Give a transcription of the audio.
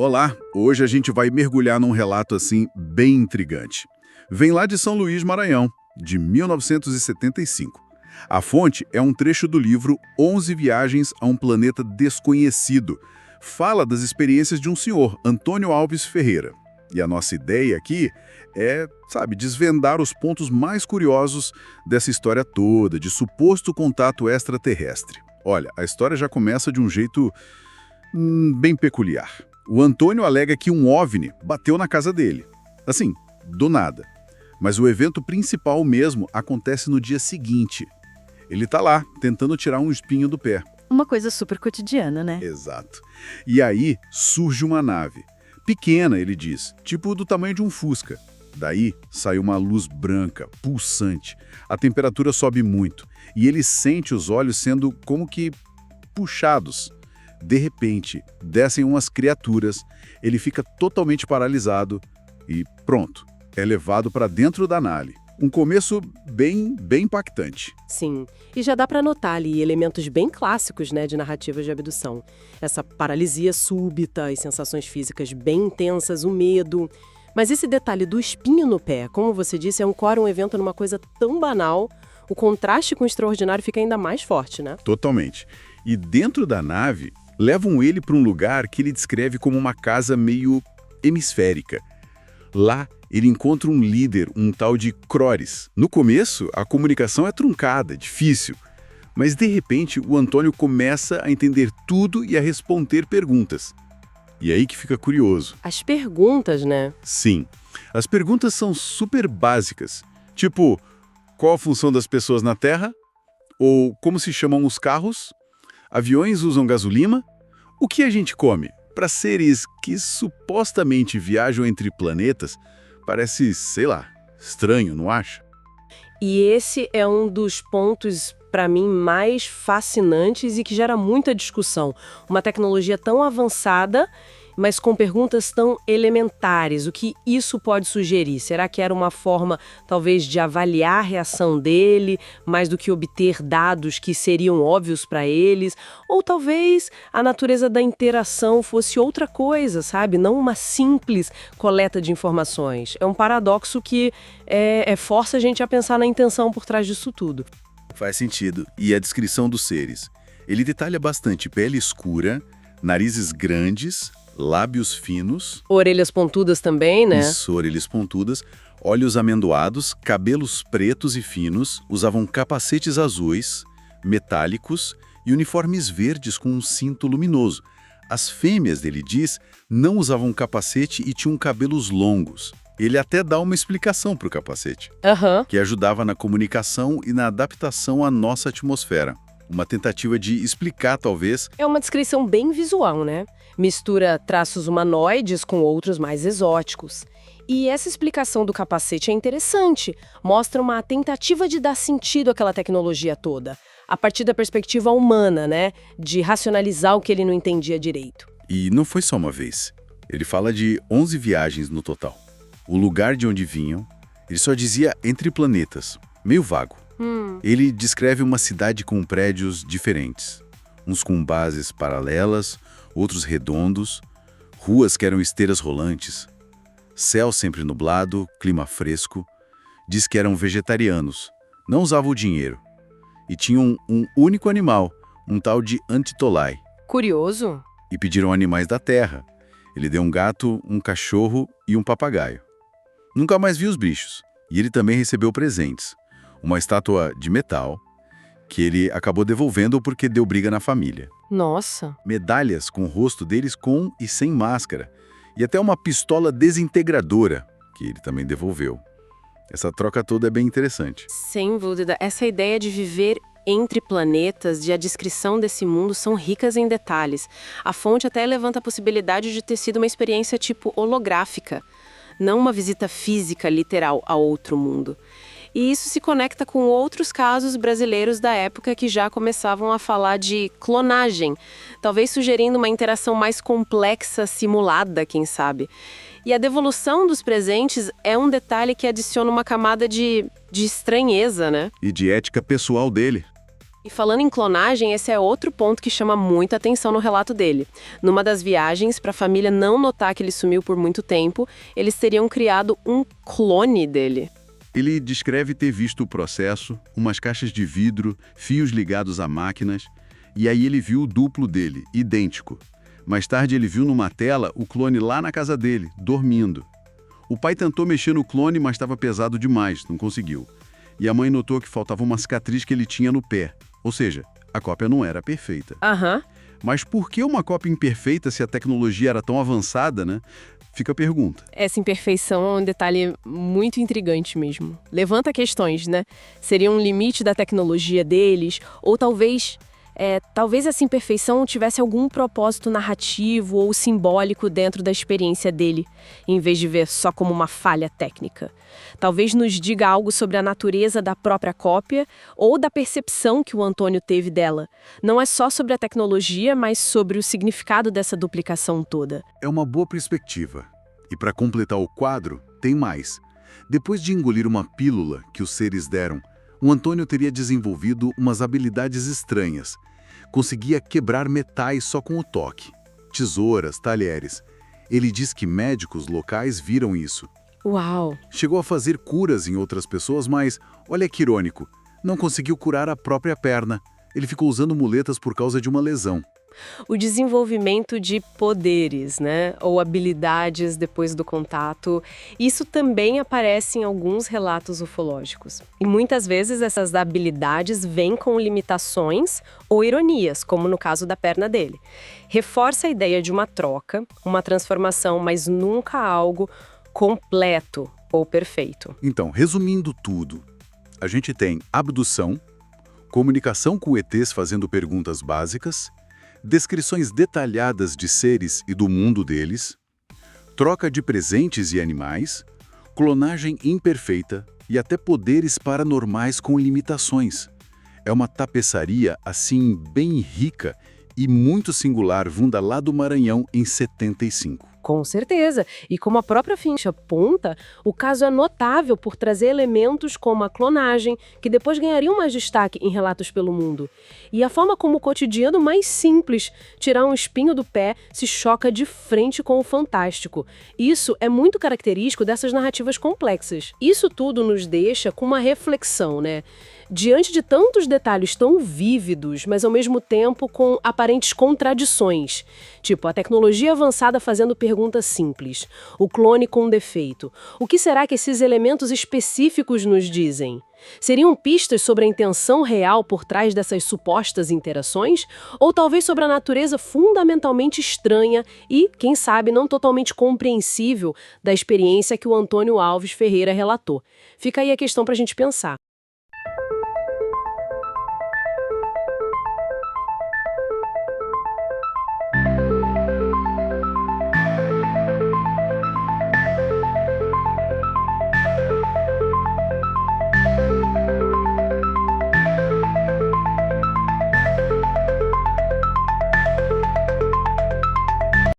Olá, hoje a gente vai mergulhar num relato assim bem intrigante. Vem lá de São Luís, Maranhão, de 1975. A fonte é um trecho do livro 11 Viagens a um Planeta Desconhecido. Fala das experiências de um senhor, Antônio Alves Ferreira. E a nossa ideia aqui é, desvendar os pontos mais curiosos dessa história toda, de suposto contato extraterrestre. Olha, a história já começa de um jeito bem peculiar. O Antônio alega que um OVNI bateu na casa dele. Assim, do nada. Mas o evento principal mesmo acontece no dia seguinte. Ele tá lá, tentando tirar um espinho do pé. Uma coisa super cotidiana, né? Exato. E aí surge uma nave. Pequena, ele diz, tipo do tamanho de um Fusca. Daí sai uma luz branca, pulsante. A temperatura sobe muito. E ele sente os olhos sendo como que puxados. De repente, descem umas criaturas. Ele fica totalmente paralisado e pronto. É levado para dentro da nave. Um começo bem impactante. Sim, e já dá para notar ali elementos bem clássicos, né, de narrativas de abdução. Essa paralisia súbita, as sensações físicas bem intensas, o medo. Mas esse detalhe do espinho no pé, como você disse, ancora um evento numa coisa tão banal, o contraste com o extraordinário fica ainda mais forte, né? Totalmente. E dentro da nave, levam ele para um lugar que ele descreve como uma casa meio hemisférica. Lá, ele encontra um líder, um tal de Crores. No começo, a comunicação é truncada, difícil. Mas, de repente, o Antônio começa a entender tudo e a responder perguntas. E aí que fica curioso. As perguntas, né? Sim. As perguntas são super básicas. Tipo, qual a função das pessoas na Terra? Ou como se chamam os carros? Aviões usam gasolina? O que a gente come? Para seres que supostamente viajam entre planetas, parece, sei lá, estranho, não acha? E esse é um dos pontos, para mim, mais fascinantes e que gera muita discussão. Uma tecnologia tão avançada, mas com perguntas tão elementares. O que isso pode sugerir? Será que era uma forma, talvez, de avaliar a reação dele, mais do que obter dados que seriam óbvios para eles? Ou talvez a natureza da interação fosse outra coisa, sabe? Não uma simples coleta de informações. É um paradoxo que força a gente a pensar na intenção por trás disso tudo. Faz sentido. E a descrição dos seres? Ele detalha bastante pele escura, narizes grandes, lábios finos. Orelhas pontudas também, né? Isso, orelhas pontudas, olhos amendoados, cabelos pretos e finos, usavam capacetes azuis, metálicos e uniformes verdes com um cinto luminoso. As fêmeas, ele diz, não usavam capacete e tinham cabelos longos. Ele até dá uma explicação para o capacete, que ajudava na comunicação e na adaptação à nossa atmosfera. Uma tentativa de explicar, talvez. É uma descrição bem visual, né? Mistura traços humanoides com outros mais exóticos. E essa explicação do capacete é interessante. Mostra uma tentativa de dar sentido àquela tecnologia toda. A partir da perspectiva humana, né? De racionalizar o que ele não entendia direito. E não foi só uma vez. Ele fala de 11 viagens no total. O lugar de onde vinham, ele só dizia entre planetas. Meio vago. Ele descreve uma cidade com prédios diferentes. Uns com bases paralelas, outros redondos, ruas que eram esteiras rolantes, céu sempre nublado, clima fresco. Diz que eram vegetarianos, não usavam dinheiro. E tinham um único animal, um tal de Antitolai. Curioso. E pediram animais da terra. Ele deu um gato, um cachorro e um papagaio. Nunca mais viu os bichos. E ele também recebeu presentes. Uma estátua de metal, que ele acabou devolvendo porque deu briga na família. Nossa. Medalhas com o rosto deles com e sem máscara. E até uma pistola desintegradora, que ele também devolveu. Essa troca toda é bem interessante. Sem dúvida. Essa ideia de viver entre planetas, a descrição desse mundo são ricas em detalhes. A fonte até levanta a possibilidade de ter sido uma experiência tipo holográfica, não uma visita física literal a outro mundo. E isso se conecta com outros casos brasileiros da época que já começavam a falar de clonagem, talvez sugerindo uma interação mais complexa, simulada, quem sabe. E a devolução dos presentes é um detalhe que adiciona uma camada de estranheza, né? E de ética pessoal dele. E falando em clonagem, esse é outro ponto que chama muita atenção no relato dele. Numa das viagens, para a família não notar que ele sumiu por muito tempo, eles teriam criado um clone dele. Ele descreve ter visto o processo, umas caixas de vidro, fios ligados a máquinas, e aí ele viu o duplo dele, idêntico. Mais tarde ele viu numa tela o clone lá na casa dele, dormindo. O pai tentou mexer no clone, mas estava pesado demais, não conseguiu. E a mãe notou que faltava uma cicatriz que ele tinha no pé. Ou seja, a cópia não era perfeita. Mas por que uma cópia imperfeita se a tecnologia era tão avançada, né? Fica a pergunta. Essa imperfeição é um detalhe muito intrigante mesmo. Levanta questões, né? Seria um limite da tecnologia deles? Ou talvez essa imperfeição tivesse algum propósito narrativo ou simbólico dentro da experiência dele, em vez de ver só como uma falha técnica. Talvez nos diga algo sobre a natureza da própria cópia ou da percepção que o Antônio teve dela. Não é só sobre a tecnologia, mas sobre o significado dessa duplicação toda. É uma boa perspectiva. E para completar o quadro, tem mais. Depois de engolir uma pílula que os seres deram, o Antônio teria desenvolvido umas habilidades estranhas. Conseguia quebrar metais só com o toque. Tesouras, talheres. Ele diz que médicos locais viram isso. Uau! Chegou a fazer curas em outras pessoas, mas, olha que irônico, não conseguiu curar a própria perna. Ele ficou usando muletas por causa de uma lesão. O desenvolvimento de poderes, né? Ou habilidades depois do contato, isso também aparece em alguns relatos ufológicos. E muitas vezes essas habilidades vêm com limitações ou ironias, como no caso da perna dele. Reforça a ideia de uma troca, uma transformação, mas nunca algo completo ou perfeito. Então, resumindo tudo, a gente tem abdução, comunicação com ETs fazendo perguntas básicas, descrições detalhadas de seres e do mundo deles, troca de presentes e animais, clonagem imperfeita e até poderes paranormais com limitações. É uma tapeçaria, assim, bem rica e muito singular vinda lá do Maranhão em 75. Com certeza. E como a própria ficha aponta, o caso é notável por trazer elementos como a clonagem, que depois ganhariam mais destaque em relatos pelo mundo. E a forma como o cotidiano mais simples, tirar um espinho do pé, se choca de frente com o fantástico. Isso é muito característico dessas narrativas complexas. Isso tudo nos deixa com uma reflexão, né? Diante de tantos detalhes tão vívidos, mas ao mesmo tempo com aparentes contradições. Tipo, a tecnologia avançada fazendo perguntas simples, o clone com defeito. O que será que esses elementos específicos nos dizem? Seriam pistas sobre a intenção real por trás dessas supostas interações? Ou talvez sobre a natureza fundamentalmente estranha e, quem sabe, não totalmente compreensível da experiência que o Antônio Alves Ferreira relatou? Fica aí a questão para a gente pensar.